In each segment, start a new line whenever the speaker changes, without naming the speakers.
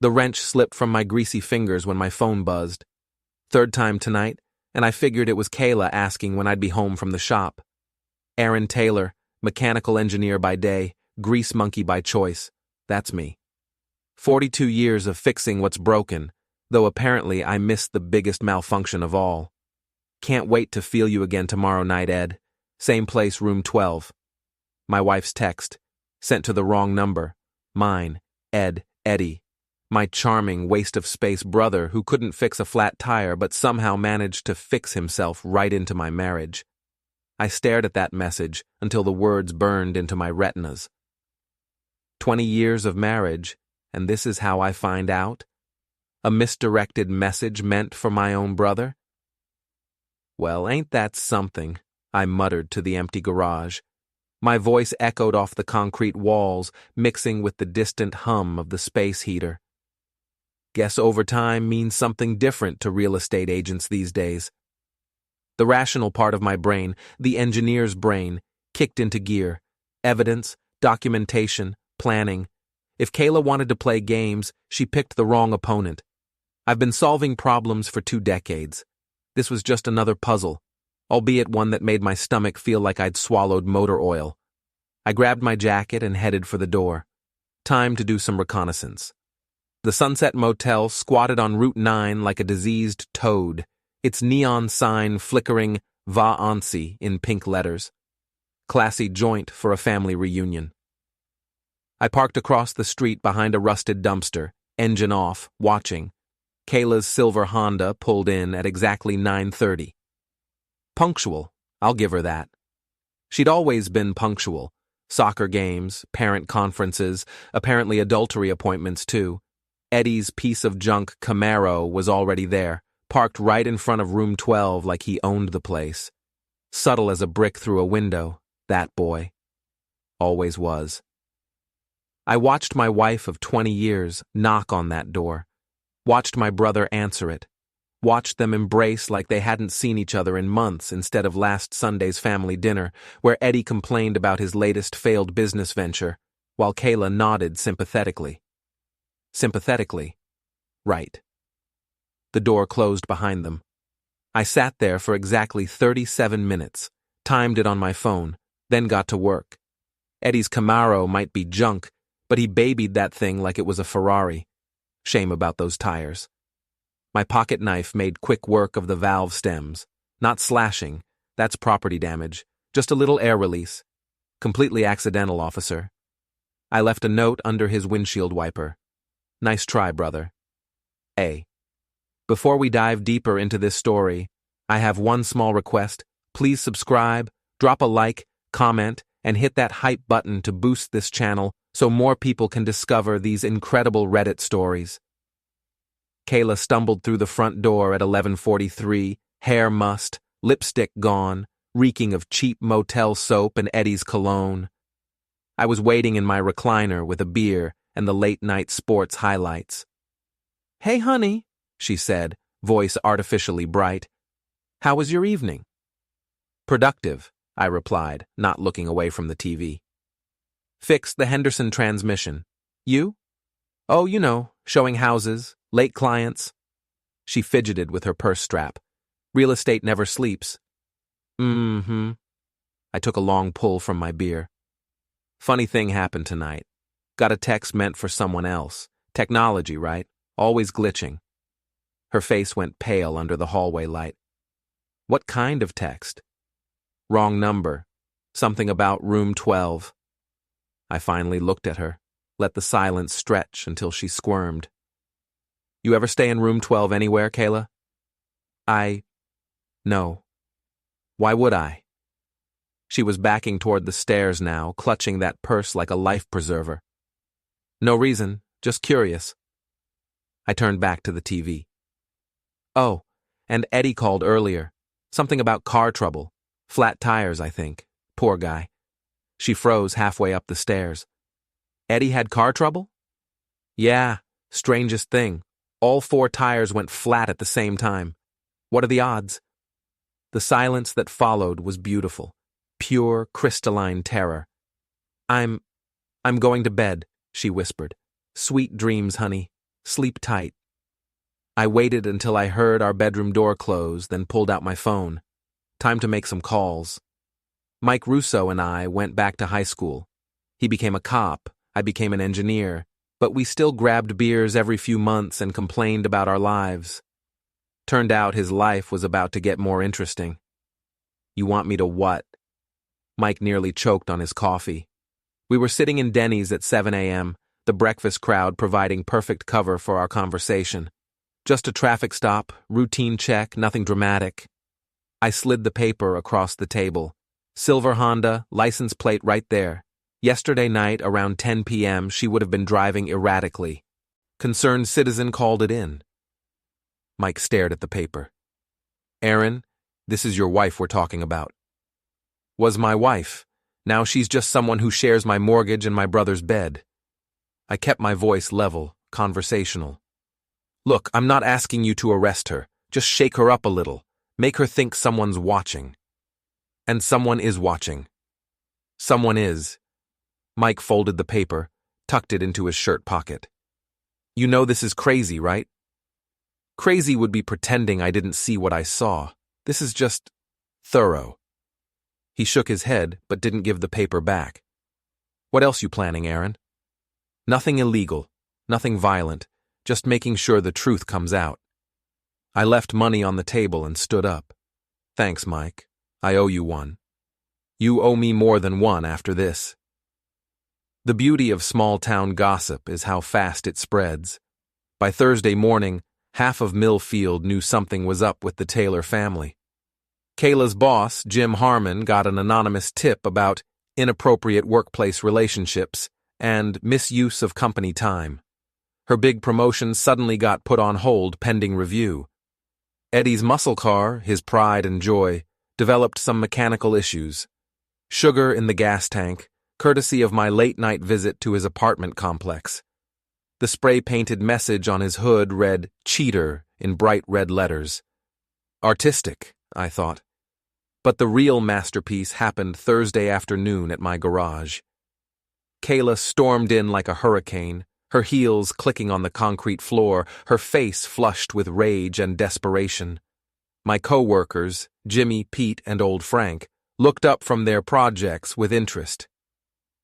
The wrench slipped from my greasy fingers when my phone buzzed. Third time tonight, and I figured it was Kayla asking when I'd be home from the shop. Aaron Taylor, mechanical engineer by day, grease monkey by choice. That's me. 42 years of fixing what's broken, though apparently I missed the biggest malfunction of all. Can't wait to feel you again tomorrow night, Ed. Same place, room 12. My wife's text, sent to the wrong number. Mine, Ed, Eddie. My charming waste-of-space brother who couldn't fix a flat tire but somehow managed to fix himself right into my marriage. I stared at that message until the words burned into my retinas. 20 years of marriage, and this is how I find out? A misdirected message meant for my own brother? Well, ain't that something, I muttered to the empty garage. My voice echoed off the concrete walls, mixing with the distant hum of the space heater. Guess overtime means something different to real estate agents these days. The rational part of my brain, the engineer's brain, kicked into gear. Evidence, documentation, planning. If Kayla wanted to play games, she picked the wrong opponent. I've been solving problems for 2 decades. This was just another puzzle, albeit one that made my stomach feel like I'd swallowed motor oil. I grabbed my jacket and headed for the door. Time to do some reconnaissance. The Sunset Motel squatted on Route 9 like a diseased toad, its neon sign flickering Va Ansi in pink letters. Classy joint for a family reunion. I parked across the street behind a rusted dumpster, engine off, watching. Kayla's silver Honda pulled in at exactly 9:30. Punctual, I'll give her that. She'd always been punctual. Soccer games, parent conferences, apparently adultery appointments too. Eddie's piece of junk Camaro was already there, parked right in front of room 12 like he owned the place. Subtle as a brick through a window, that boy. Always was. I watched my wife of 20 years knock on that door. Watched my brother answer it. Watched them embrace like they hadn't seen each other in months instead of last Sunday's family dinner, where Eddie complained about his latest failed business venture, while Kayla nodded sympathetically. Sympathetically. Right. The door closed behind them. I sat there for exactly 37 minutes, timed it on my phone, then got to work. Eddie's Camaro might be junk, but he babied that thing like it was a Ferrari. Shame about those tires. My pocket knife made quick work of the valve stems. Not slashing, that's property damage, just a little air release. Completely accidental, officer. I left a note under his windshield wiper. Nice try, brother. A. Before we dive deeper into this story, I have one small request. Please subscribe, drop a like, comment, and hit that hype button to boost this channel so more people can discover these incredible Reddit stories. Kayla stumbled through the front door at 11:43, hair mussed, lipstick gone, reeking of cheap motel soap and Eddie's cologne. I was waiting in my recliner with a beer and the late-night sports highlights. "Hey, honey," she said, voice artificially bright. "How was your evening?" "Productive," I replied, not looking away from the TV. "Fixed the Henderson transmission. You?" "Oh, you know, showing houses, late clients." She fidgeted with her purse strap. "Real estate never sleeps." "Mm-hmm." I took a long pull from my beer. "Funny thing happened tonight. Got a text meant for someone else. Technology, right? Always glitching." Her face went pale under the hallway light. "What kind of text?" "Wrong number. Something about room 12. I finally looked at her, let the silence stretch until she squirmed. "You ever stay in room 12 anywhere, Kayla?" No. Why would I?" She was backing toward the stairs now, clutching that purse like a life preserver. "No reason, just curious." I turned back to the TV. "Oh, and Eddie called earlier. Something about car trouble. Flat tires, I think. Poor guy." She froze halfway up the stairs. "Eddie had car trouble?" "Yeah, strangest thing. All 4 tires went flat at the same time. What are the odds?" The silence that followed was beautiful. Pure, crystalline terror. I'm going to bed," she whispered. "Sweet dreams, honey. Sleep tight. I waited until I heard our bedroom door close, then pulled out my phone. Time to make some calls. Mike Russo and I went back to high school. He became a cop, I became an engineer, but we still grabbed beers every few months and complained about our lives. Turned out his life was about to get more interesting. You want me to what? Mike nearly choked on his coffee. We were sitting in Denny's at 7 a.m., the breakfast crowd providing perfect cover for our conversation. Just a traffic stop, routine check, nothing dramatic. I slid the paper across the table. Silver Honda, license plate right there. Yesterday night, around 10 p.m., she would have been driving erratically. Concerned citizen called it in. Mike stared at the paper. Aaron, this is your wife we're talking about. Was my wife. Now she's just someone who shares my mortgage and my brother's bed. I kept my voice level, conversational. Look, I'm not asking you to arrest her. Just shake her up a little. Make her think someone's watching. And someone is watching. Someone is. Mike folded the paper, tucked it into his shirt pocket. You know this is crazy, right? Crazy would be pretending I didn't see what I saw. This is just thorough. He shook his head, but didn't give the paper back. What else you planning, Aaron? Nothing illegal, nothing violent, just making sure the truth comes out. I left money on the table and stood up. Thanks, Mike. I owe you one. You owe me more than one after this. The beauty of small-town gossip is how fast it spreads. By Thursday morning, half of Millfield knew something was up with the Taylor family. Kayla's boss, Jim Harmon, got an anonymous tip about inappropriate workplace relationships and misuse of company time. Her big promotion suddenly got put on hold pending review. Eddie's muscle car, his pride and joy, developed some mechanical issues. Sugar in the gas tank, courtesy of my late-night visit to his apartment complex. The spray-painted message on his hood read, "Cheater," in bright red letters. Artistic, I thought. But the real masterpiece happened Thursday afternoon at my garage. Kayla stormed in like a hurricane, her heels clicking on the concrete floor, her face flushed with rage and desperation. My co-workers, Jimmy, Pete, and old Frank, looked up from their projects with interest.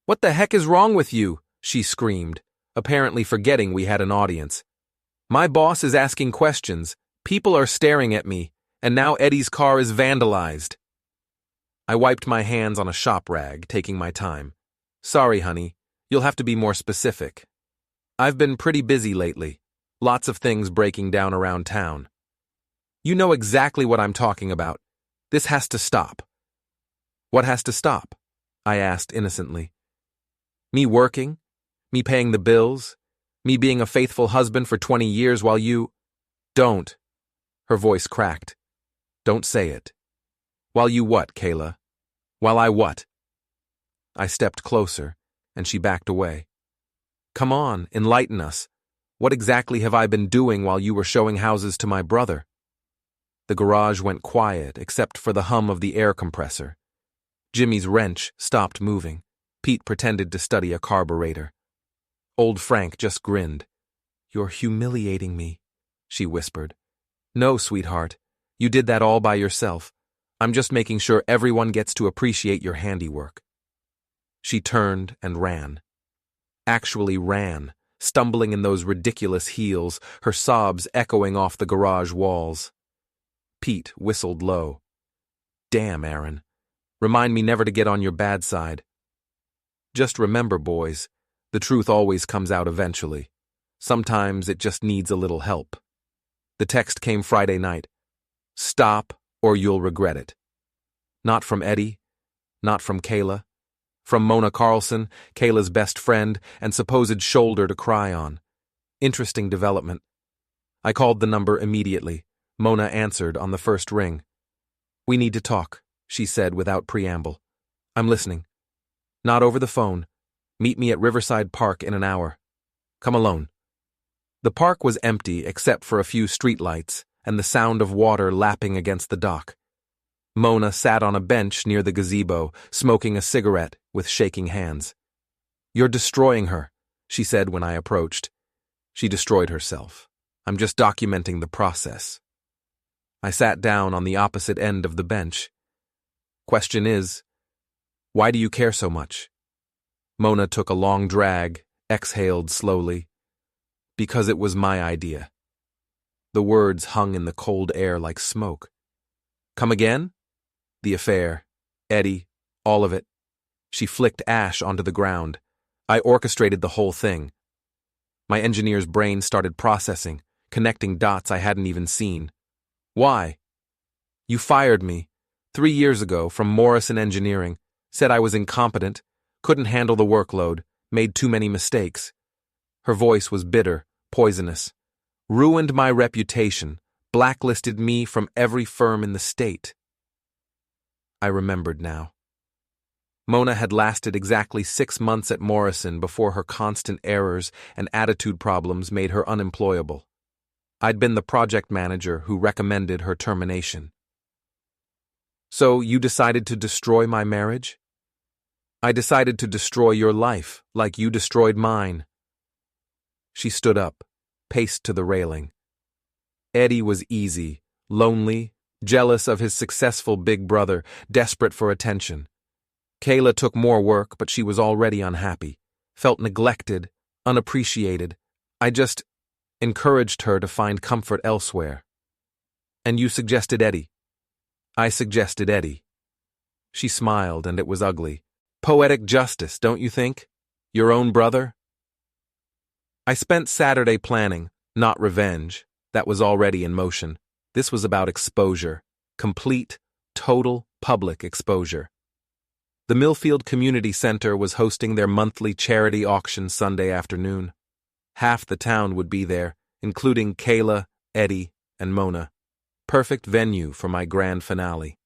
"What the heck is wrong with you?" she screamed, apparently forgetting we had an audience. "My boss is asking questions, people are staring at me, and now Eddie's car is vandalized." I wiped my hands on a shop rag, taking my time. "Sorry, honey, you'll have to be more specific. I've been pretty busy lately, lots of things breaking down around town." "You know exactly what I'm talking about. This has to stop." "What has to stop?" I asked innocently. "Me working? Me paying the bills? Me being a faithful husband for 20 years while you—" "Don't." Her voice cracked. "Don't say it." "While you what, Kayla? While I what?" I stepped closer, and she backed away. "Come on, enlighten us. What exactly have I been doing while you were showing houses to my brother?" The garage went quiet except for the hum of the air compressor. Jimmy's wrench stopped moving. Pete pretended to study a carburetor. Old Frank just grinned. "You're humiliating me," she whispered. "No, sweetheart. You did that all by yourself. I'm just making sure everyone gets to appreciate your handiwork." She turned and ran. Actually ran, stumbling in those ridiculous heels, her sobs echoing off the garage walls. Pete whistled low. "Damn, Aaron. Remind me never to get on your bad side. Just remember, boys, the truth always comes out eventually. Sometimes it just needs a little help." The text came Friday night. "Stop or you'll regret it." Not from Eddie, not from Kayla. From Mona Carlson, Kayla's best friend and supposed shoulder to cry on. Interesting development. I called the number immediately. Mona answered on the first ring. "We need to talk," she said without preamble. "I'm listening." "Not over the phone. Meet me at Riverside Park in an hour. Come alone." The park was empty except for a few streetlights and the sound of water lapping against the dock. Mona sat on a bench near the gazebo, smoking a cigarette with shaking hands. "You're destroying her," she said when I approached. She destroyed herself. I'm just documenting the process. I sat down on the opposite end of the bench. Question is, why do you care so much? Mona took a long drag, exhaled slowly. Because it was my idea. The words hung in the cold air like smoke. Come again? The affair, Eddie, all of it. She flicked ash onto the ground. I orchestrated the whole thing. My engineer's brain started processing, connecting dots I hadn't even seen. Why? You fired me 3 years ago from Morrison Engineering, said I was incompetent, couldn't handle the workload, made too many mistakes. Her voice was bitter, poisonous. Ruined my reputation, blacklisted me from every firm in the state. I remembered now. Mona had lasted exactly 6 months at Morrison before her constant errors and attitude problems made her unemployable. I'd been the project manager who recommended her termination. So you decided to destroy my marriage? I decided to destroy your life, like you destroyed mine. She stood up, paced to the railing. Eddie was easy, lonely, jealous of his successful big brother, desperate for attention. Kayla took more work, but she was already unhappy, felt neglected, unappreciated. I just encouraged her to find comfort elsewhere. And you suggested Eddie. I suggested Eddie. She smiled, and it was ugly. Poetic justice, don't you think? Your own brother? I spent Saturday planning, not revenge. That was already in motion. This was about exposure. Complete, total, public exposure. The Millfield Community Center was hosting their monthly charity auction Sunday afternoon. Half the town would be there, including Kayla, Eddie, and Mona. Perfect venue for my grand finale.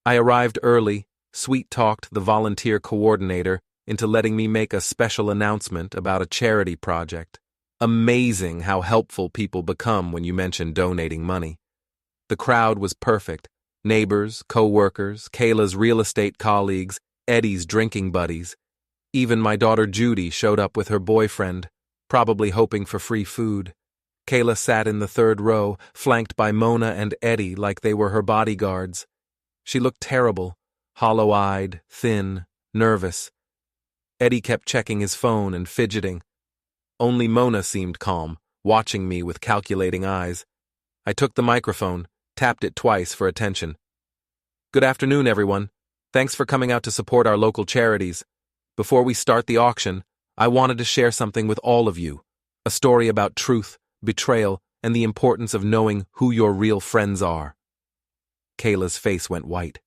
I arrived early, sweet-talked the volunteer coordinator into letting me make a special announcement about a charity project. Amazing how helpful people become when you mention donating money. The crowd was perfect. Neighbors, co-workers, Kayla's real estate colleagues, Eddie's drinking buddies. Even my daughter Judy showed up with her boyfriend, probably hoping for free food. Kayla sat in the third row, flanked by Mona and Eddie like they were her bodyguards. She looked terrible, hollow-eyed, thin, nervous. Eddie kept checking his phone and fidgeting. Only Mona seemed calm, watching me with calculating eyes. I took the microphone, tapped it twice for attention. Good afternoon, everyone. Thanks for coming out to support our local charities. Before we start the auction, I wanted to share something with all of you. A story about truth, betrayal, and the importance of knowing who your real friends are. Kayla's face went white.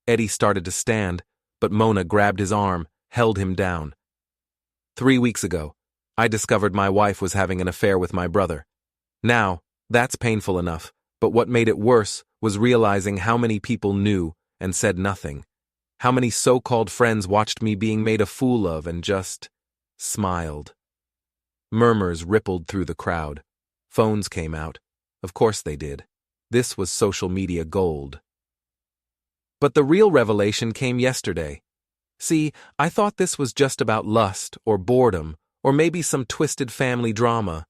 Eddie started to stand, but Mona grabbed his arm, held him down. 3 weeks ago, I discovered my wife was having an affair with my brother. Now, that's painful enough, but what made it worse was realizing how many people knew and said nothing. How many so-called friends watched me being made a fool of and just smiled. Murmurs rippled through the crowd. Phones came out. Of course they did. This was social media gold. But the real revelation came yesterday. See, I thought this was just about lust or boredom or maybe some twisted family drama.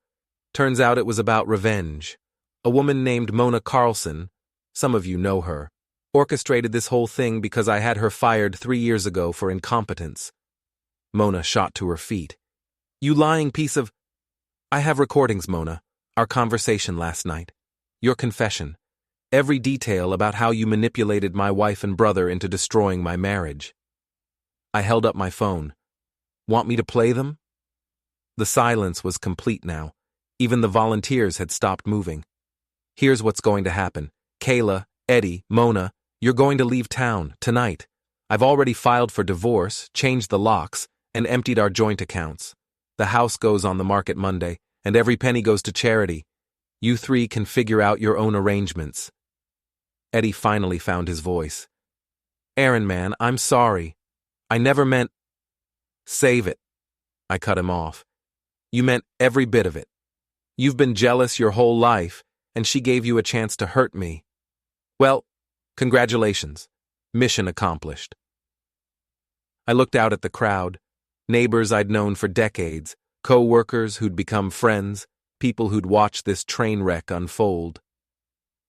Turns out it was about revenge. A woman named Mona Carlson, some of you know her, orchestrated this whole thing because I had her fired 3 years ago for incompetence. Mona shot to her feet. You lying piece of... I have recordings, Mona. Our conversation last night. Your confession. Every detail about how you manipulated my wife and brother into destroying my marriage. I held up my phone. Want me to play them? The silence was complete now. Even the volunteers had stopped moving. Here's what's going to happen. Kayla, Eddie, Mona, you're going to leave town tonight. I've already filed for divorce, changed the locks, and emptied our joint accounts. The house goes on the market Monday, and every penny goes to charity. You 3 can figure out your own arrangements. Eddie finally found his voice. Aaron, man, I'm sorry. I never meant... Save it. I cut him off. You meant every bit of it. You've been jealous your whole life, and she gave you a chance to hurt me. Well, congratulations. Mission accomplished. I looked out at the crowd, neighbors I'd known for decades, Co-workers who'd become friends, people who'd watch this train wreck unfold.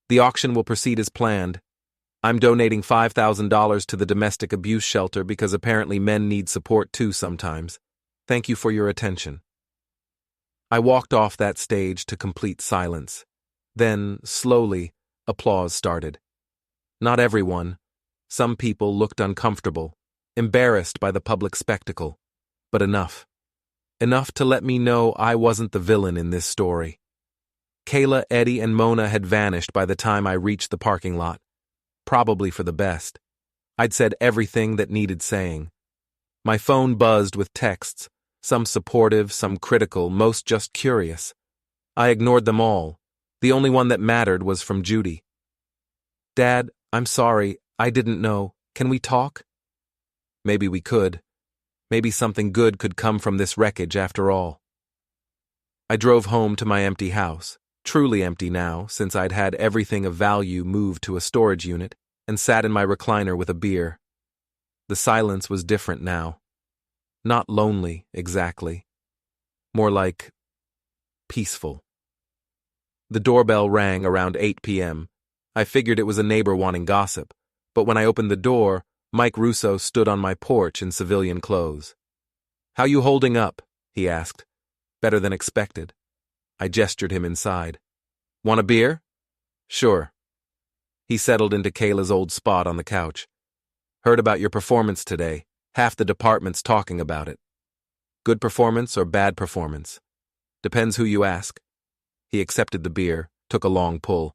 The auction will proceed as planned. I'm donating $5,000 to the domestic abuse shelter because apparently men need support too sometimes. Thank you for your attention. I walked off that stage to complete silence. Then, slowly, applause started. Not everyone. Some people looked uncomfortable, embarrassed by the public spectacle. But enough. Enough to let me know I wasn't the villain in this story. Kayla, Eddie, and Mona had vanished by the time I reached the parking lot. Probably for the best. I'd said everything that needed saying. My phone buzzed with texts, some supportive, some critical, most just curious. I ignored them all. The only one that mattered was from Judy. Dad, I'm sorry, I didn't know. Can we talk? Maybe we could. Maybe something good could come from this wreckage after all. I drove home to my empty house, truly empty now since I'd had everything of value moved to a storage unit, and sat in my recliner with a beer. The silence was different now. Not lonely, exactly. More like peaceful. The doorbell rang around 8 p.m. I figured it was a neighbor wanting gossip, but when I opened the door, Mike Russo stood on my porch in civilian clothes. How you holding up? He asked. Better than expected. I gestured him inside. Want a beer? Sure. He settled into Kayla's old spot on the couch. Heard about your performance today. Half the department's talking about it. Good performance or bad performance? Depends who you ask. He accepted the beer, took a long pull.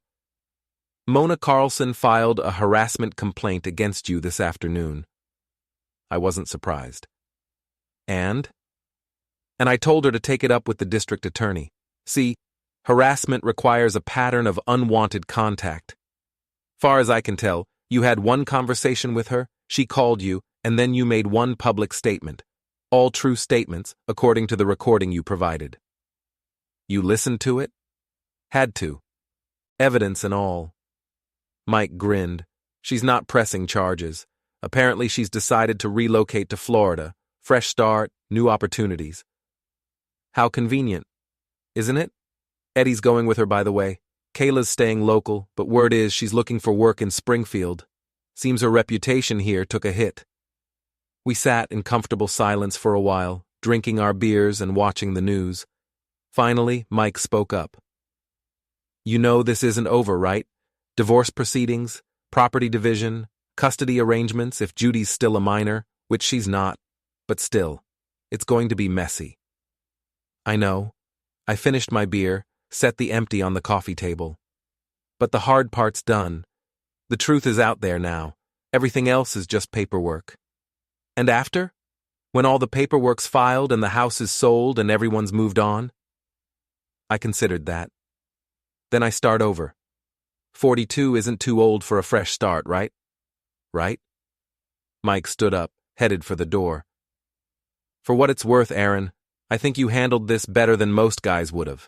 Mona Carlson filed a harassment complaint against you this afternoon. I wasn't surprised. And I told her to take it up with the district attorney. See, harassment requires a pattern of unwanted contact. Far as I can tell, you had one conversation with her, she called you, and then you made one public statement. All true statements, according to the recording you provided. You listened to it? Had to. Evidence and all. Mike grinned. She's not pressing charges. Apparently she's decided to relocate to Florida. Fresh start, new opportunities. How convenient, isn't it? Eddie's going with her, by the way. Kayla's staying local, but word is she's looking for work in Springfield. Seems her reputation here took a hit. We sat in comfortable silence for a while, drinking our beers and watching the news. Finally, Mike spoke up. You know this isn't over, right? Divorce proceedings, property division, custody arrangements if Judy's still a minor, which she's not, but still, it's going to be messy. I know. I finished my beer, set the empty on the coffee table. But the hard part's done. The truth is out there now. Everything else is just paperwork. And after? When all the paperwork's filed and the house is sold and everyone's moved on? I considered that. Then I start over. 42 isn't too old for a fresh start, right? Right? Mike stood up, headed for the door. For what it's worth, Aaron, I think you handled this better than most guys would have.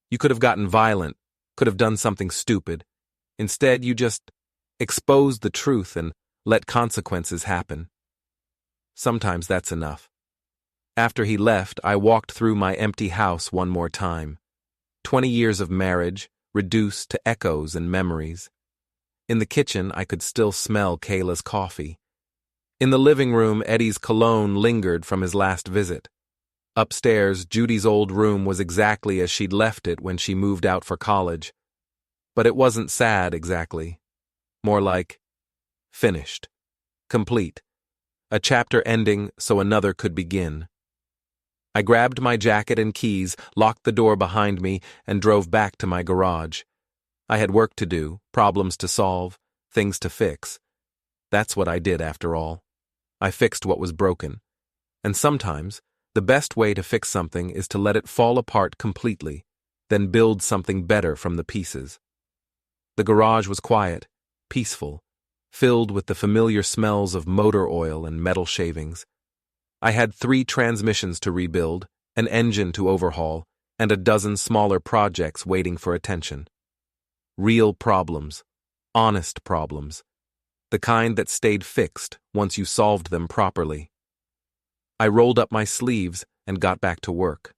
You could have gotten violent, could have done something stupid. Instead, you just exposed the truth and let consequences happen. Sometimes that's enough. After he left, I walked through my empty house one more time. 20 years of marriage, reduced to echoes and memories. In the kitchen, I could still smell Kayla's coffee. In the living room, Eddie's cologne lingered from his last visit. Upstairs, Judy's old room was exactly as she'd left it when she moved out for college. But it wasn't sad, exactly. More like finished. Complete. A chapter ending so another could begin. I grabbed my jacket and keys, locked the door behind me, and drove back to my garage. I had work to do, problems to solve, things to fix. That's what I did, after all. I fixed what was broken. And sometimes, the best way to fix something is to let it fall apart completely, then build something better from the pieces. The garage was quiet, peaceful, filled with the familiar smells of motor oil and metal shavings. I had 3 transmissions to rebuild, an engine to overhaul, and a dozen smaller projects waiting for attention. Real problems, honest problems, the kind that stayed fixed once you solved them properly. I rolled up my sleeves and got back to work.